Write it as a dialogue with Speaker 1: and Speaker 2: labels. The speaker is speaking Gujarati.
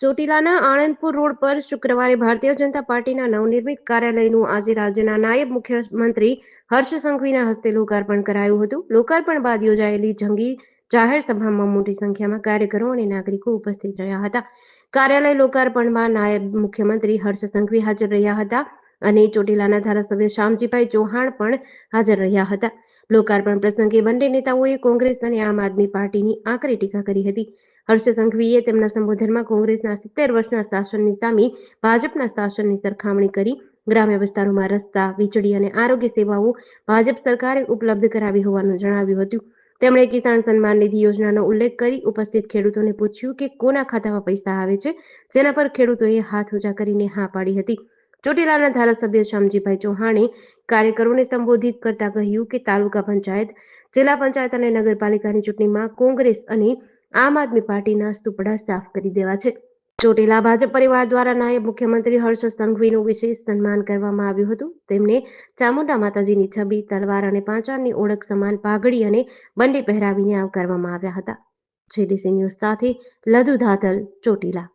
Speaker 1: ચોટીલાના આણંદપુર રોડ પર શુક્રવારે ભારતીય જનતા પાર્ટીના નવનિર્મિત કાર્યાલયનું આજે રાજ્યના નાયબ મુખ્યમંત્રી હર્ષ સંઘવીના હસ્તે લોકાર્પણ કરાયું હતું. લોકાર્પણ બાદ યોજાયેલી જંગી જાહેર સભામાં મોટી સંખ્યામાં કાર્યકરો અને નાગરિકો ઉપસ્થિત રહ્યા હતા. કાર્યાલય લોકાર્પણમાં નાયબ મુખ્યમંત્રી હર્ષ સંઘવી હાજર રહ્યા હતા અને ચોટીલાના ધારાસભ્ય શામજીભાઈ ચૌહાણ પણ હાજર રહ્યા હતા. લોકાર્પણ પ્રસંગે બંને નેતાઓએ કોંગ્રેસ અને આમ આદમી પાર્ટીની આકરી ટીકા કરી હતી. હર્ષ સંઘવીએ તેમના સંબોધનમાં કોંગ્રેસના 70 વર્ષના શાસનની સામે ભાજપના શાસનની સરખામણી કરી. ગ્રામ્ય વિસ્તારોમાં રસ્તા, વીજળી અને આરોગ્ય સેવાઓ ભાજપ સરકારે ઉપલબ્ધ કરાવી હોવાનું જણાવ્યું હતું. તેમણે કિસાન સન્માન નિધિ યોજનાનો ઉલ્લેખ કરી ઉપસ્થિત ખેડૂતોને પૂછ્યું કે કોના ખાતામાં પૈસા આવે છે, જેના પર ખેડૂતોએ હાથ ઊંચા કરીને હા પાડી હતી. ચોટીલાના ધારાસભ્ય શામજીભાઈ ચૌહાણે કાર્યકરોને સંબોધિત કરતા કહ્યું કે તાલુકા પંચાયત, જિલ્લા પંચાયત અને નગરપાલિકાની ચૂંટણીમાં કોંગ્રેસ અને આમ આદમી પાર્ટીના સુપડા સાફ કરી દેવા છે. ચોટીલા ભાજપ પરિવાર દ્વારા નાયબ મુખ્યમંત્રી હર્ષ સંઘવીનું વિશેષ સન્માન કરવામાં આવ્યું હતું. તેમને ચામુંડા માતાજીની છબી, તલવાર અને પાંચાળની ઓળખ સમાન પાઘડી અને બંડી પહેરાવીને આવકારવામાં આવ્યા હતા. જેડીસી ન્યૂઝ સાથે લધુ ધાતલ, ચોટીલા.